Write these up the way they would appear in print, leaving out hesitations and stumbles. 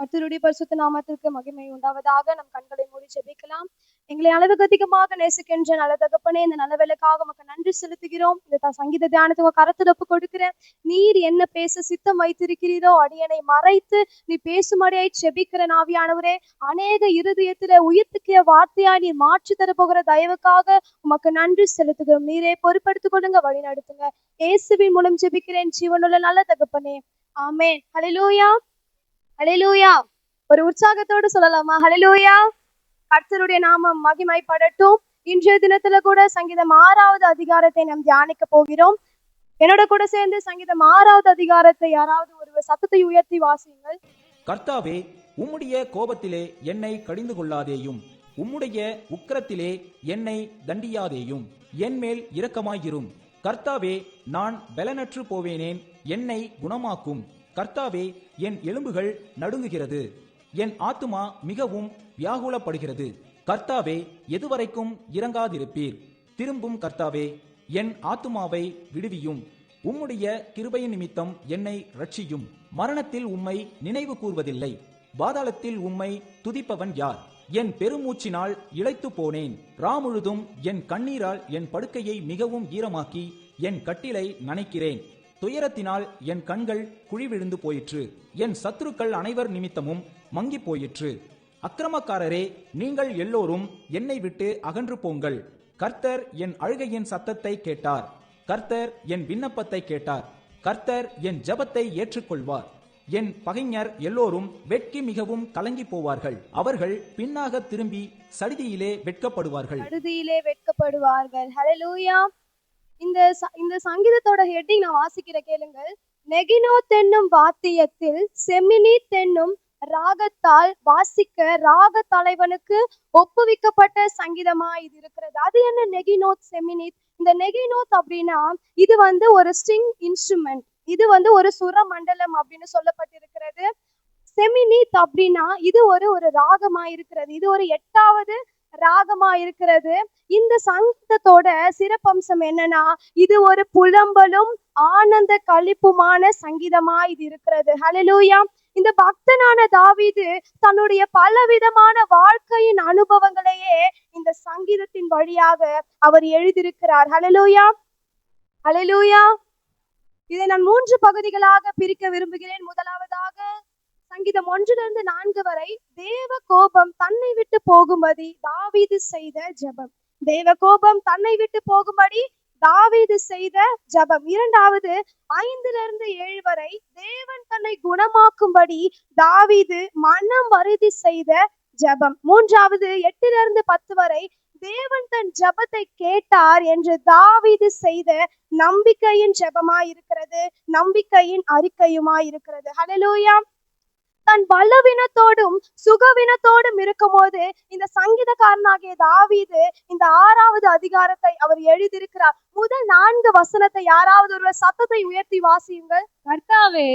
கர்த்தருடைய பரிசுத்த நாமத்திற்கு மகிமை உண்டாவதாக. நம் கண்களை மூடி ஜெபிக்கலாம். எங்களை அளவுக்கு அதிகமாக நேசிக்கின்ற நல்ல தகப்பனே, இந்த நல்ல வேலைக்காக உமக்கு நன்றி செலுத்துகிறோம். இந்த சங்கீத தியானத்துக்கு கருத்தில் ஒப்பு கொடுக்கிறேன். நீர் என்ன பேச சித்தம் வைத்திருக்கிறீரோ அடியனை மறைத்து நீ பேசும்படியாய் ஜெபிக்கிறேன். ஆவியானவரே, அநேக இருதயத்தில உயிர்த்துக்கிய வார்த்தையா நீர் மாற்றி தர போகிற தயவுக்காக உமக்கு நன்றி செலுத்துகிறோம். நீரே பொறுப்படுத்திக் கொள்ளுங்க, வழி நடத்துங்க. இயேசுவின் மூலம் ஜெபிக்கிறேன் ஜீவனுள்ள நல்ல தகப்பனே, ஆமென். ஹல்லேலூயா, ஹல்லேலூயா. ஒரு உற்சாகத்தோடு சொல்லலாமா? ஹல்லேலூயா. கர்த்தருடைய நாமம் மகிமைப்படட்டும். இன்றைய தினத்துல கூட சங்கீதம் 6வது அதிகாரத்தை நாம் தியானிக்க போகிறோம். என்னோட கூட சேர்ந்து சங்கீதம் 6வது அதிகாரத்தை யாராவது ஒரு சத்தத்தை உயர்த்தி வாசியுங்கள். கர்த்தாவே, உம்முடைய கோபத்திலே என்னை கடிந்து கொள்ளாதேயும், உம்முடைய உக்கிரத்திலே என்னை தண்டியாதேயும், என் மேல் இரக்கமாயிரும். கர்த்தாவே, நான் பலனற்று போவேனேன், என்னை குணமாக்கும். கர்த்தாவே, என் எலும்புகள் நடுங்குகிறது, என் ஆத்துமா மிகவும் வியாகுலப்படுகிறது. கர்த்தாவே, எதுவரைக்கும் இறங்காதிருப்பீர்? திரும்பும் கர்த்தாவே, என் ஆத்துமாவை விடுவியும். உம்முடைய கிருபையின் நிமித்தம் என்னை ரட்சியும். மரணத்தில் உம்மை நினைவு கூர்வதில்லை, பாதாளத்தில் உம்மை துதிப்பவன் யார்? என் பெருமூச்சினால் இளைத்து போனேன். முழுதும் என் கண்ணீரால் என் படுக்கையை மிகவும் ஈரமாக்கி என் கட்டிலை நனைக்கிறேன். துயரத்தினால் என் கண்கள் குழிவிழுந்து போயிற்று, என் சத்துருக்கள் அனைவர் நிமித்தமும் மங்கி போயிற்று. அக்கிரமக்காரரே, நீங்கள் எல்லோரும் என்னை விட்டு அகன்று போங்கள். கர்த்தர் என் அழுகையின் சத்தத்தை கேட்டார், கர்த்தர் என் விண்ணப்பத்தை கேட்டார். கர்த்தர் என் ஜெபத்தை ஏற்றுக்கொள்வார். என் பகைஞர் எல்லோரும் வெட்கி மிகவும் கலங்கி போவார்கள். அவர்கள் பின்னாக திரும்பி சடிதியிலே வெட்கப்படுவார்கள். ஹல்லேலூயா. இந்த சங்கீதத்தோட ஹெட்டிங் நான் வாசிக்கிற கேளுங்கள். நெகினோத் என்னும் வாத்தியத்தில் செமினித் என்னும் ராகத்தால் வாசிக்க ராக தலைவனுக்கு ஒப்புவிக்கப்பட்ட சங்கீதமா இது இருக்கிறது. அது என்ன நெகினோத் செமினித்? இந்த நெகினோத் அப்படின்னா இது ஒரு ஸ்ட்ரிங் இன்ஸ்ட்ருமெண்ட், இது ஒரு சுர மண்டலம் அப்படின்னு சொல்லப்பட்டிருக்கிறது. செமினித் அப்படின்னா இது ஒரு ராகமா இருக்கிறது, இது ஒரு 8வது ராகமா இருக்கிறது. இந்த சங்கீதத்தோட சிறப்பம்சம் என்னன்னா, இது ஒரு புலம்பலும் ஆனந்த களிப்புமான சங்கீதமா இது இருக்கிறது. ஹல்லேலூயா. இந்த பக்தனான தாவீது தன்னுடைய பலவிதமான வாழ்க்கையின் அனுபவங்களையே இந்த சங்கீதத்தின் வழியாக அவர் எழுதியிருக்கிறார். ஹல்லேலூயா, ஹல்லேலூயா. இதை நான் 3 பகுதிகளாக பிரிக்க விரும்புகிறேன். முதலாவதாக சங்கீதம் 1-4 வரை தேவ கோபம் தன்னை விட்டு போகும்படி தாவீது செய்த ஜெபம். தேவ கோபம் தன்னை விட்டு போகும்படி தாவீது செய்த ஜெபம். 2வது 5-7 வரை தேவன் தன்னை குணமாக்கும்படி தாவீது மனம் வருந்தி செய்த ஜெபம். 3வது 8-10 வரை தேவன் தன் ஜெபத்தை கேட்டார் என்று தாவீது செய்த நம்பிக்கையின் ஜெபமாய் இருக்கிறது, நம்பிக்கையின் அறிக்கையுமாய் இருக்கிறது. ஹல்லேலூயா. தன் பலவீனத்தோடும் சுகவீனத்தோடும் இருக்கும் போது இந்த சங்கீதக்காரனாகிய தாவீது இந்த 6வது அதிகாரத்தை அவர் எழுதியிருக்கிறார். முதல் 4 வசனத்தை யாராவது ஒரு சத்தத்தை உயர்த்தி வாசியுங்கள். கர்த்தாவே,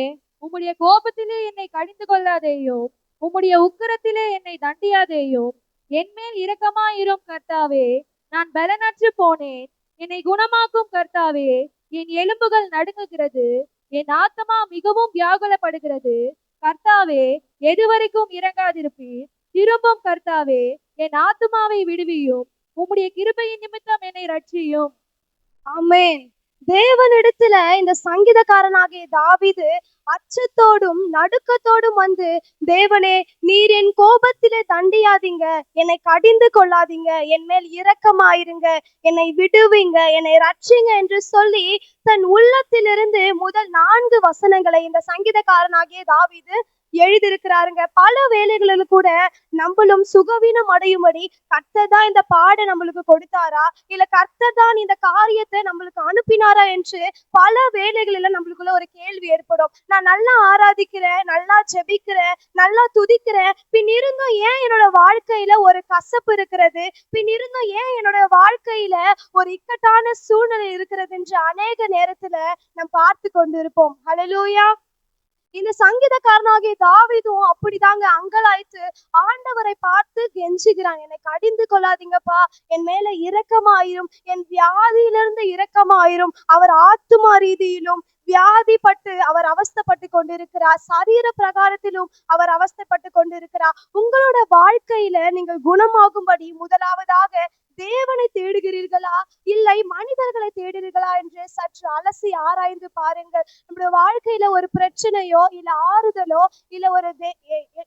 உம்முடைய கோபத்திலே என்னை கடிந்து கொள்ளாதேயோ, உம்முடைய உக்கிரத்திலே என்னை தண்டியாதேயோ, என் மேல் இரக்கமாயிரும். கர்த்தாவே, நான் பலனற்று போனேன், என்னை குணமாக்கும். கர்த்தாவே, என் எலும்புகள் நடுங்குகிறது, என் ஆத்மா மிகவும் வியாகுலப்படுகிறது. கர்த்தாவே, எதுவரைக்கும் இறங்காதிருப்பீர்? திரும்பும் கர்த்தாவே, என் ஆத்துமாவை விடுவியும். உம்முடைய கிருபையின் நிமித்தம் என்னை ரட்சியும். ஆமென். தேவனிடத்துல இந்த சங்கீதக்காரனாகிய தாவீது அச்சத்தோடும் நடுக்கத்தோடும் தேவனே, நீர் என் கோபத்திலே தண்டியாதீங்க, என்னை கடிந்து கொள்ளாதீங்க, என் மேல் இரக்கமாயிருங்க, என்னை விடுவீங்க, என்னை ரட்சிங்க என்று சொல்லி தன் உள்ளத்திலிருந்து முதல் 4 வசனங்களை இந்த சங்கீதக்காரனாகிய தாவீது எழுதியிருக்கிறாருங்க. பல வேளைகளில் கூட நம்மளும் சுகவீனம் அடையும்படி கர்த்தர் தான் இந்த பாட நம்மளுக்கு கொடுத்தாரா, இல்ல கர்த்தர் தான் இந்த காரியத்தை நம்மளுக்கு அனுப்பினாரா என்று பல வேளைகளில நம்மளுக்குள்ள ஒரு கேள்வி ஏற்படும். நான் நல்லா ஆராதிக்கிறேன், நல்லா ஜெபிக்கிறேன், நல்லா துதிக்கிறேன், பின் இருந்தும் ஏன் என்னோட வாழ்க்கையில ஒரு கசப்பு இருக்கிறது, பின் இருந்தும் ஏன் என்னோட வாழ்க்கையில ஒரு இக்கட்டான சூழ்நிலை இருக்கிறது என்று அநேக நேரத்துல நாம் பார்த்து கொண்டு இருப்போம். ஹல்லேலூயா. இந்த சங்கீதக்காரனாகிய தாவீதும் அப்படிதாங்க அங்கலாய்த்து ஆண்டவரை பார்த்து கெஞ்சுகிறான். என்னை கடிந்து கொள்ளாதீங்கப்பா, என் மேல இரக்கமாயிரும், என் வியாதியிலிருந்து இரக்கமாயிரும். அவர் ஆத்துமா ரீதியிலும் வியாதிப்பட்டு அவர் அவஸ்தைப்பட்டு கொண்டிருக்கிறார். சரீர பிரகாரத்திலும் அவர் அவஸ்தைப்பட்டு கொண்டிருக்கிறார். உங்களோட வாழ்க்கையில நீங்கள் குணமாகும்படி முதலாவதாக தேவனை தேடுகிறீர்களா இல்லை மனிதர்களை தேடுகிறீர்களா என்று சற்று அலசி ஆராய்ந்து பாருங்கள். நம்முடைய வாழ்க்கையில ஒரு பிரச்சனையோ இல்ல ஆறுதலோ இல்ல ஒரு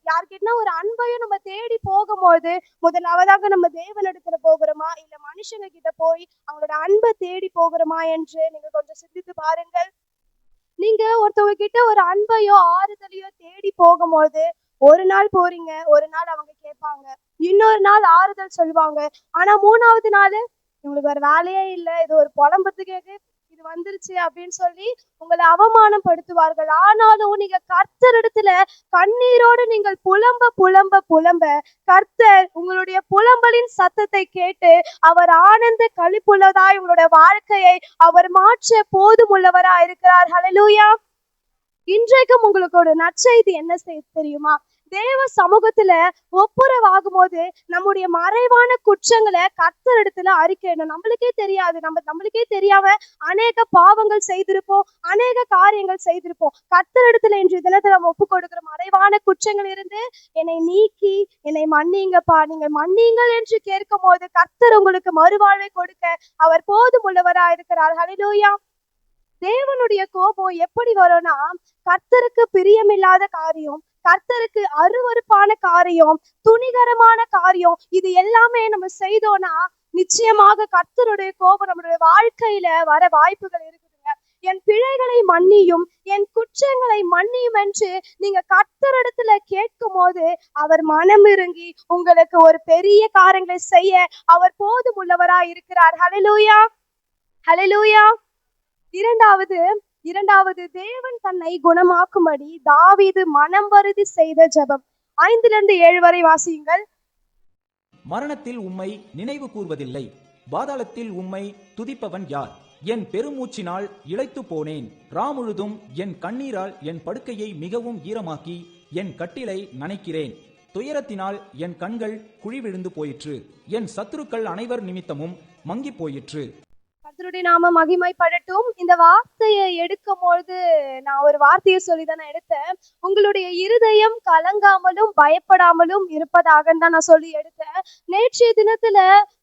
யாருக்கிட்ட ஒரு அன்பையோ நம்ம தேடி போகும்போது முதலாவதாக நம்ம தேவனிடத்துல போகிறோமா இல்ல மனுஷங்க கிட்ட போய் அவங்களோட அன்பை தேடி போகிறோமா என்று நீங்க கொஞ்சம் சிந்தித்து பாருங்கள். நீங்க ஒருத்தவங்க கிட்ட ஒரு அன்பையோ ஆறுதலையோ தேடி போகும்போது ஒரு நாள் போறீங்க, ஒரு நாள் அவங்க கேட்பாங்க, இன்னொரு நாள் ஆறுதல் சொல்லுவாங்க. ஆனா மூணாவது நாள் இவங்களுக்கு வேற வேலையே இல்லை, இது ஒரு புலம்புறதுக்கு இது வந்துருச்சு அப்படின்னு சொல்லி உங்களை அவமானப்படுத்துவார்கள். ஆனாலும் நீங்க கர்த்தரிடத்துல கண்ணீரோடு நீங்கள் புலம்ப புலம்ப புலம்ப கர்த்தர் உங்களுடைய புலம்பலின் சத்தத்தை கேட்டு அவர் ஆனந்த களிப்புள்ளதாய் உங்களுடைய வாழ்க்கையை அவர் மாற்ற போதுமுள்ளவரா இருக்கிறார். ஹல்லேலூயா. இன்றைக்கும் உங்களுக்கு ஒரு நற்செய்தி என்ன தெரியுமா? தேவ சமூகத்துல ஒப்புரவாகும் போது நம்முடைய மறைவான குற்றங்களை கர்த்தரிடத்துல அறிக்கையிடணும். நம்மளுக்கே தெரியாது, நம்மளுக்கே தெரியாம அநேக பாவங்கள் செய்திருப்போம், அநேக காரியங்கள் செய்திருப்போம். கர்த்தரிடத்துல இன்றைய தினத்துல நம்ம ஒப்பு கொடுக்கிற மறைவான குற்றங்கள் இருந்து என்னை நீக்கி என்னை மன்னிங்கப்பா, நீங்க மன்னிங்கள் என்று கேட்கும் போது கர்த்தர் உங்களுக்கு மறுவாழ்வை கொடுக்க அவர் போதுமுள்ளவரா இருக்கிறார். ஹல்லேலூயா. தேவனுடைய கோபம் எப்படி வரும்னா, கர்த்தருக்கு பிரியமில்லாத காரியம், கர்த்தருக்கு அருவருப்பான காரியம், துணிகரமான காரியம், இது எல்லாமே நம்ம செய்தோம்னா நிச்சயமாக கர்த்தருடைய கோபம் நம்மளுடைய வாழ்க்கையில வர வாய்ப்புகள் இருக்குதுங்க. என் பிழைகளை மன்னியும், என் குற்றங்களை மன்னியும் என்று நீங்க கர்த்தரிடத்துல கேட்கும் போது அவர் மனமிறங்கி உங்களுக்கு ஒரு பெரிய காரியங்களை செய்ய அவர் போதுமுள்ளவராய் இருக்கிறார். ஹல்லேலூயா, ஹல்லேலூயா. இரண்டாவது தேவன் தன்னை குணமாக்கும்படி தாவீது மனம் வருதி செய்த ஜெபம். 5-7 வரை வாசியுங்கள். மரணத்தில் உம்மை நினைவு கூர்வதில்லை, பாதாளத்தில் உம்மை துதிப்பவன் யார்? என் பெருமூச்சினால் இளைத்து போனேன், ராமுழுதும் என் கண்ணீரால் என் படுக்கையை மிகவும் ஈரமாக்கி என் கட்டிலை நனைக்கிறேன். துயரத்தினால் என் கண்கள் குழி விழுந்து போயிற்று, என் சத்துருக்கள் அனைவர் நிமித்தமும் மங்கி போயிற்று. கர்த்தருடைய நாம மகிமைப்படட்டும். இந்த வார்த்தையை எடுக்கும் பொழுது நான் ஒரு வார்த்தையை சொல்லிதான் எடுத்தேன். உங்களுடைய இருதயம் கலங்காமலும் பயப்படாமலும் இருப்பதாக தான் நான் சொல்லி எடுத்தேன். நேற்றைய தினத்துல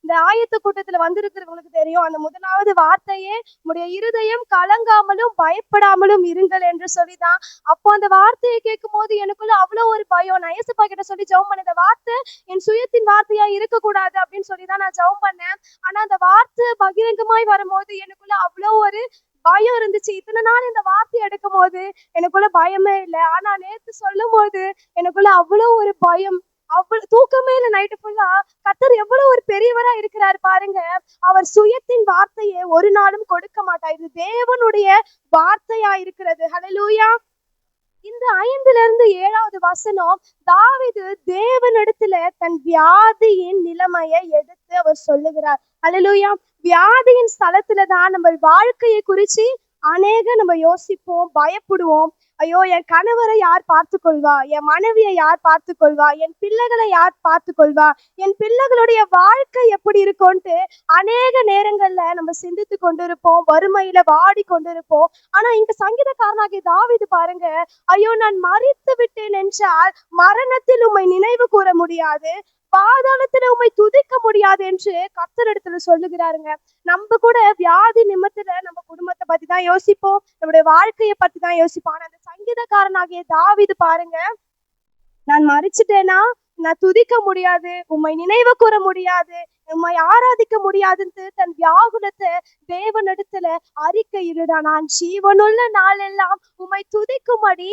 இந்த ஆயத்த கூட்டத்துல வந்திருக்கிறவங்களுக்கு தெரியும், அந்த முதலாவது வார்த்தையே உங்களுடைய இருதயம் கலங்காமலும் பயப்படாமலும் இருங்கள் என்று சொல்லிதான். அப்போ அந்த வார்த்தையை கேட்கும் போது எனக்குள்ள அவ்வளவு ஒரு பயம். நான் ஏசப்பா கிட்ட சொல்லி ஜெபம் பண்ண, இந்த வார்த்தை என் சுயத்தின் வார்த்தையா இருக்கக்கூடாது அப்படின்னு சொல்லிதான் நான் ஜெபம் பண்ணேன். ஆனா அந்த வார்த்தை பகிரங்கமாய் வரும்போது எனக்குள்ள அவ்வளவு ஒரு பயம் இருந்துச்சு. இத்தனை நாள் இந்த வார்த்தை எடுக்கும் போது எனக்குள்ள பயமே இல்லை, ஆனா நேத்து சொல்லும் போது எனக்குள்ள அவ்வளவு ஒரு பயம், அவ்வளவு தூக்கமே இல்லை நைட்டு ஃபுல்லா. கர்த்தர் எவ்வளவு ஒரு பெரியவரா இருக்கிறார் பாருங்க. அவர் சுயத்தின் வார்த்தையை ஒரு நாளும் கொடுக்க மாட்டார். இது தேவனுடைய வார்த்தையா இருக்கிறது. ஹல்லேலூயா. இந்த 5-7 வசனம் தாவீது தேவனிடத்துல தன் வியாதியின் நிலைமையை எடுத்து அவர் சொல்லுகிறார். ஹல்லேலூயா. வியாதியின் ஸ்தலத்துலதான் நம்ம வாழ்க்கையை குறிச்சு நம்ம யோசிப்போம், பயப்படுவோம். ஐயோ, என் கணவரை யார் பார்த்து கொள்வா, என் மனைவியை யார் பார்த்து கொள்வா, என் பிள்ளைகளை யார் பார்த்து கொள்வா, என் பிள்ளைகளுடைய வாழ்க்கை எப்படி இருக்கும்ட்டு அநேக நேரங்கள்ல நம்ம சிந்தித்து கொண்டிருப்போம், வறுமையில வாடி கொண்டிருப்போம். ஆனா இங்க சங்கீதக்காரனாகிய தாவீது பாருங்க, ஐயோ நான் மரித்து விட்டேன் என்றால் மரணத்தில் உம்மை நினைவு கூற முடியாது, பாதாளத்துல உம்மை துதிக்க முடியாது என்று கர்த்தரிடத்துல சொல்லுகிறாருங்க. நம்ம கூட வியாதி நிமித்தத்துல நம்ம குடும்பத்தை பத்தி தான் யோசிப்போம், நம்முடைய வாழ்க்கையை பத்தி தான் யோசிப்போம். ஆனா அந்த சங்கீதக்காரனாகிய தாவீது பாருங்க, நான் மரிச்சிட்டேனா நான் துதிக்க முடியாது, உம்மை நினைவு கூற முடியாது, உம்மை ஆராதிக்க முடியாதுன்னு தன் வியாகுலத்தை தேவனிடத்துல அறிக்கையிடுறா. நான் ஜீவனுள்ள நாளெல்லாம் உம்மை துதிக்கும்படி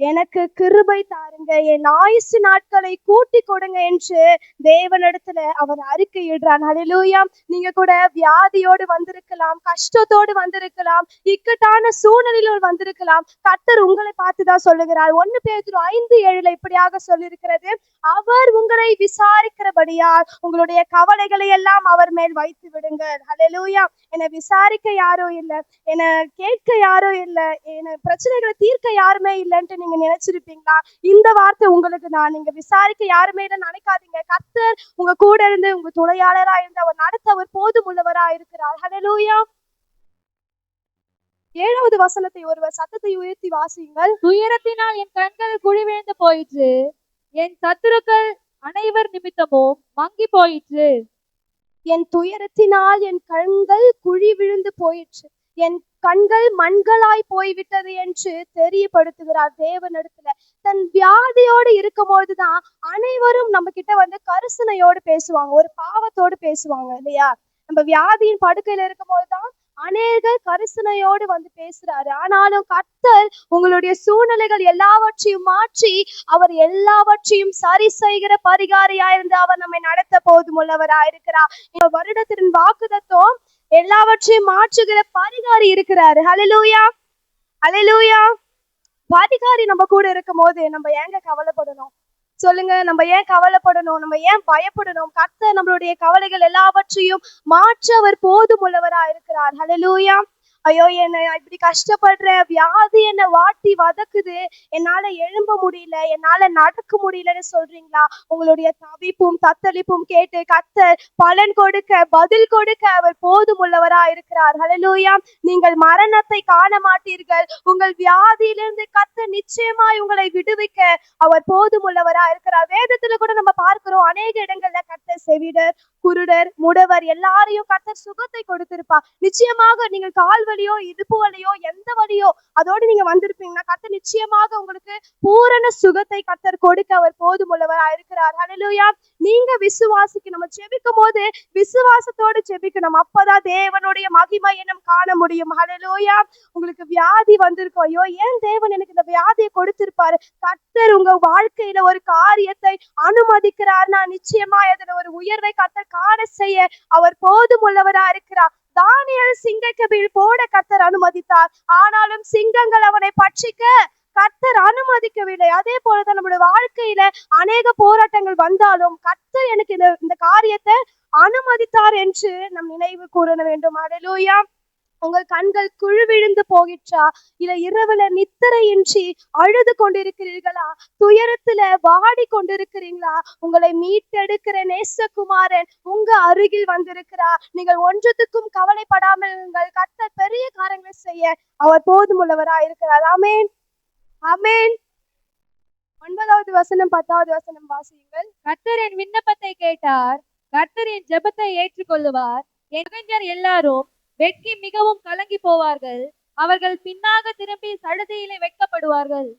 எனக்கு கிருபை தாருங்க, என் ஆயுசு நாட்களை கூட்டி கொடுங்க என்று தேவனிடத்துல அவர் அறிக்கையிடுறான். ஹல்லேலூயா. நீங்க கூட வியாதியோடு வந்திருக்கலாம், கஷ்டத்தோடு வந்திருக்கலாம், இக்கட்டான சூழ்நிலையோடு வந்திருக்கலாம். கர்த்தர் உங்களை பார்த்துதான் சொல்லுகிறார். 1 பேதுரு 5:7 இப்படியாக சொல்லியிருக்கிறது, அவர் உங்களை விசாரிக்கிறபடியால் உங்களுடைய கவலைகளை எல்லாம் அவர் மேல் வைத்து விடுங்கள். ஹல்லேலூயா. என்னை விசாரிக்க யாரும் இல்லை, என்னை கேட்க யாரும் இல்லை, என்னை பிரச்சனைகளை தீர்க்க யாருமே இல்லைன்ட்டு நீங்க நினைச்சிருப்பீங்களா? இந்த வார்த்தை உங்களுக்கு நான், நீங்க விசாரிக்க யாருமே இல்லை நினைக்காதீங்க. கர்த்தர் உங்க கூட இருந்து உங்க துணையாளரா இருந்து அவர் நடத்த அவர் போதுமுள்ளவரா இருக்கிறார். ஹல்லேலூயா. 7வது வசனத்தை ஒருவர் சத்தத்தை உயர்த்தி வாசியுங்கள். துயரத்தினால் என் கண்கள் குழி விழுந்து போயிற்று, என் சத்துருக்கள் அனைவர் நிமித்தமும் மங்கி போயிற்று. என் துயரத்தினால் என் கண்கள் குழி விழுந்து போயிற்று, என் கண்கள் மண்களாய் போய்விட்டது என்று தெரியப்படுத்துகிறார் தேவனிடத்துல. தன் வியாதியோடு இருக்கும் போதுதான் அனைவரும் நம்ம கிட்ட வந்து கரிசனையோடு பேசுவாங்க, ஒரு பாவத்தோடு பேசுவாங்க இல்லையா? நம்ம வியாதியின் படுக்கையில இருக்கும் போதுதான் அநேகர் கரிசனையோடு வந்து பேசுறாரு. ஆனாலும் கர்த்தர் உங்களுடைய சூழ்நிலைகள் எல்லாவற்றையும் மாற்றி அவர் எல்லாவற்றையும் சரி செய்கிற பரிகாரியாயிருந்து அவர் நம்மை நடத்த போதுமுள்ளவராயிருக்கிறார். இந்த வருடத்தின் வாக்குதத்தம் எல்லாவற்றையும் மாற்றுகிற பரிகாரி இருக்கிறாரு. ஹல்லேலூயா, ஹல்லேலூயா. பரிகாரி நம்ம கூட இருக்கும் போது நம்ம ஏங்க கவலைப்படணும் சொல்லுங்க? நம்ம ஏன் கவலைப்படணும்? நம்ம ஏன் பயப்படணும்? கர்த்தர் நம்மளுடைய கவலைகள் எல்லாவற்றையும் மாற்ற அவர் போதுமுள்ளவரா இருக்கிறார். ஹல்லேலூயா. ஐயோ, என்ன இப்படி கஷ்டப்படுறேன், வியாதி என்ன வாட்டி வதக்குது, என்னால எழும்ப முடியல, என்னால நடக்க முடியலன்னு சொல்றீங்களா? உங்களுடைய தவிப்பும் தத்தளிப்பும் கேட்டு கர்த்தர் பலன் கொடுக்க, பதில் கொடுக்க அவர் போதுமுள்ளவரா இருக்கிறார். ஹல்லேலூயா. நீங்கள் மரணத்தை காண மாட்டீர்கள். உங்கள் வியாதியிலிருந்து கர்த்தர் நிச்சயமாய் உங்களை விடுவிக்க அவர் போதுமுள்ளவரா இருக்கிறார். வேதத்துல கூட நம்ம பார்க்கிறோம், அநேக இடங்கள்ல கர்த்தர் செவிடர், குருடர், முடவர் எல்லாரையும் கர்த்தர் சுகத்தை கொடுத்திருப்பா. நிச்சயமாக நீங்கள் கால் வலியோ இடுப்பு வலியோ எந்த வலியோ அதோடு நீங்க வந்திருப்பீங்கன்னா கர்த்தர் நிச்சயமாக உங்களுக்கு பூரண சுகத்தை கர்த்தர் கொடுக்க அவர் போதுமுள்ளவரா இருக்கிறார். ஹல்லேலூயா. நீங்க விசுவாசிக்கணும். நம்ம ஜெபிக்கும் போது விசுவாசத்தோடு ஜெபிக்கணும். அப்பதான் தேவனுடைய மகிமையை நாம் காண முடியும். ஹல்லேலூயா. உங்களுக்கு வியாதி வந்திருக்கும், ஐயோ ஏன் தேவன் எனக்கு இந்த வியாதியை கொடுத்திருப்பாரு? கர்த்தர் உங்க வாழ்க்கையில ஒரு காரியத்தை அனுமதிக்கிறார்னா நிச்சயமா அதுல ஒரு உயர்வை கர்த்தர் காண செய்ய அவர் போதுமுள்ளவரா இருக்கிறார். தானியேல் சிங்கக்கபியில் போட கர்த்தர் அனுமதித்தார், ஆனாலும் சிங்கங்கள் அவனை பட்சிக்க கர்த்தர் அனுமதிக்கவில்லை. அதே போலதான் நம்மளுடைய வாழ்க்கையில அநேக போராட்டங்கள் வந்தாலும் கர்த்தர் எனக்கு இந்த காரியத்தை அனுமதித்தார் என்று நம் நினைவு கூற வேண்டும். ஹல்லேலூயா. உங்கள் கண்கள் குழுவிழுந்து போகிற்றா? இல்ல இரவுல நித்திரையின்றி அழுது கொண்டிருக்கிறீர்களா? துயரத்துல வாடி கொண்டிருக்கிறீங்களா? உங்களை மீட்டெடுக்கிற நேசகுமாரன் உங்க அருகில் வந்திருக்கிறார். நீங்கள் ஒன்றத்துக்கும் கவலைப்படாமல் உங்கள் கர்த்தர் பெரிய காரியங்களை செய்ய அவர் போதுமுள்ளவராய் இருக்கிறார். ஆமென், ஆமென். 9வது வசனம் 10வது வசனம் வாசியுங்கள். கர்த்தர் என் விண்ணப்பத்தை கேட்டார், கர்த்தர் என் ஜெபத்தை ஏற்றுக்கொள்ளுவார். என் மகன்கள் எல்லாரும் வெட்கி மிகவும் கலங்கி போவார்கள், அவர்கள் பின்னாக திரும்பி சடுதியிலே வெட்கப்படுவார்கள்.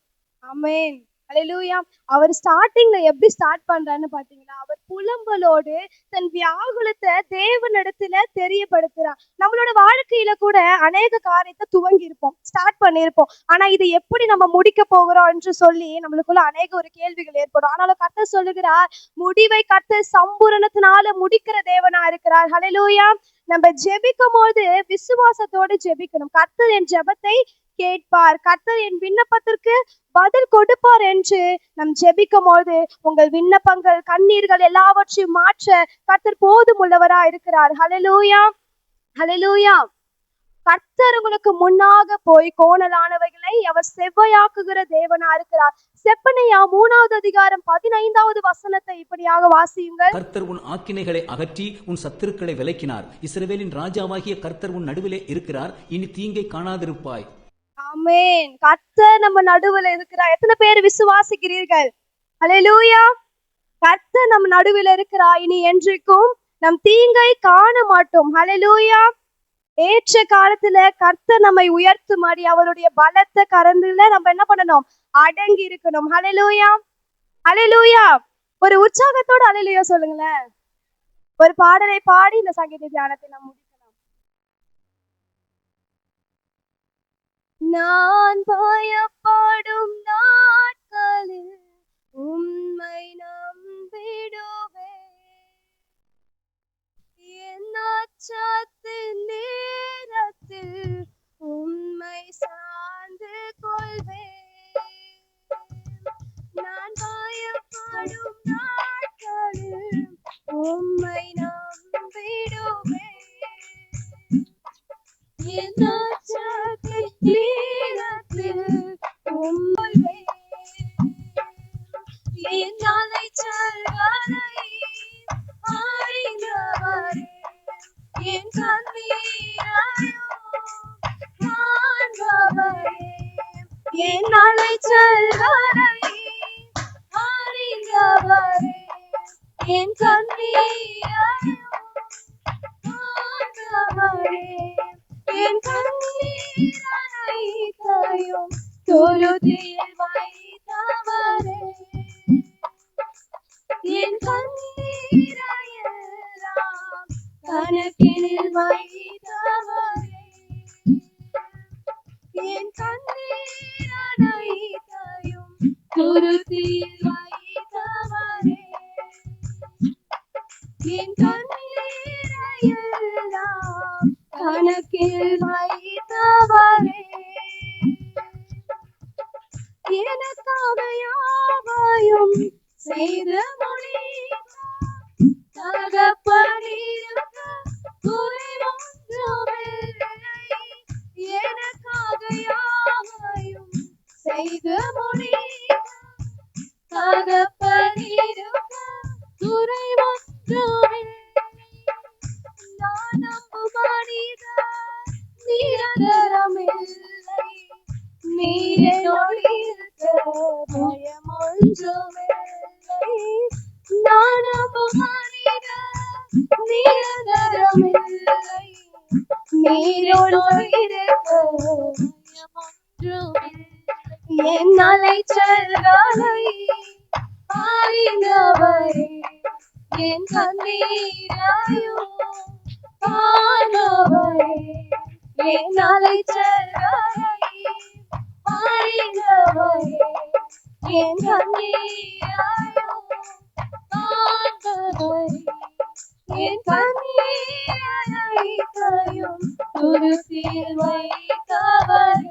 ஆமென், ஹல்லேலூயா. அவர் ஸ்டார்டிங்ல எப்படி ஸ்டார்ட் பண்றான்னு பாத்தீங்களா? அவர் புலம்பலோடு தன் வியாகுலத்தை தேவனிடத்துல தெரியப்படுத்துறார். நம்மளோட வாழ்க்கையில கூட அநேக காரியத்தை துவங்கி இருப்போம், ஸ்டார்ட் பண்ணியிருப்போம். ஆனா இது எப்படி நம்ம முடிக்க போகிறோம் என்று சொல்லி நம்மளுக்குள்ள அநேக ஒரு கேள்விகள் ஏற்படும். ஆனாலும் கர்த்தர் சொல்லுகிறார், முடிவை கர்த்தர் சம்பூரணத்தினால முடிக்கிற தேவனா இருக்கிறார். ஹல்லேலூயா. நம்ம ஜெபிக்கும் போது விசுவாசத்தோடு ஜெபிக்கணும். கர்த்தர் என் ஜெபத்தை கேட்பார், கர்த்தர் என் விண்ணப்பத்திற்கு பதில் கொடுப்பார் என்று நம் ஜெபிக்கும் போது உங்கள் விண்ணப்பங்கள் கண்ணீர்கள் எல்லாவற்றையும் மாற்ற கர்த்தர் போதுமுள்ளவரா இருக்கிறார். ஹல்லேலூயா, ஹல்லேலூயா. கர்த்தர் உங்களுக்கு முன்னாக போய் கோணலானவைகளை அவர் செவ்வையாக்குகிற தேவனா இருக்கிறார். செப்பனியா 3வது அதிகாரம் 15வது வசனத்தை இப்படியாக வாசியுங்கள். கர்த்தர் உன் ஆக்கினைகளை அகற்றி உன் சத்துருக்களை விலக்கினார். இஸ்ரவேலின் ராஜாவாகிய கர்த்தர் உன் நடுவிலே இருக்கிறார், இனி தீங்கை காணாதிருப்பாய். ஆமென். கர்த்தர் நம்ம நடுவில் இருக்கிறார். எத்தனை பேர் விசுவாசிக்கிறீர்கள்? ஹல்லேலூயா. கர்த்தர் நம்ம நடுவில் இருக்கிறார், இனி என்றைக்கும் நம் தீங்கை காண மாட்டோம். ஹல்லேலூயா. ஏற்ற காலத்துல கர்த்தர் நம்மை உயர்த்துமாடி அவருடைய பலத்த கரத்துல நம்ம என்ன பண்ணணும்? அடங்கி இருக்கணும். ஹல்லேலூயா, ஹல்லேலூயா. ஒரு உற்சாகத்தோட ஹல்லேலூயா சொல்லுங்களேன். ஒரு பாடலை பாடி இந்த சங்கீத தியானத்தை நாம் முடிக்கலாம். நான் பயப்படும் நாட்களில் உம்மை நம்பிடுவேன், என் அச்சத்தின் நேரத்தில் உம்மை சார்ந்து கொள்வேன். நான் பயப்படும் நாட்களில் உம்மை நம்பிடுவேன், என் அச்சத்தின் நேரத்தில் உம்மை என் அலைச்சல் வரை அறிந்தவரே, என் கண்ணீரையும் என் அலைச்சல்களை அறிந்தவரே, என் கண்ணீரையும் ஆண்டவரே, என் கண்ணீர் அனைத்தையும் துருத்தியில் வைத்தவரே, என் கண்ணீரையெல்லாம் கணக்கினில் வைத்தவரே, என் கண்ணீர் அனைத்தையும் துருத்தியில் வைத்தவரே, என் கண்ணீரையெல்லாம் கணக்கில் வைத்தவரே, எனக்காக யாவையும் செய்து முடித்த தகப்பனிருக்க குறைவொன்றுமில்லை. எனக்காக யாவையும் செய்து முடித்த தகப்பனிருக்க குறைவொன்றுமில்லை. நான் நம்பும் மனிதர் நிரந்தரமில்லை. நீர் என்னோடு இருக்க பயம் ஒன்றுமில்லை. நான் நம்பும் மனிதர் நிரந்தரமில்லை. நீரோடு இருக்க பயம் ஒன்றுமில்லை. என் அலைச்சல்களை அறிந்தவரே, என் கண்ணீரையும் காணவரே, என் அலைச்சல்களை அறிந்தவரே, என் கண்ணீரையும் காண்பவரே, என் கண்ணீர் அனைத்தையும் துருத்தியில் வைத்தவரே.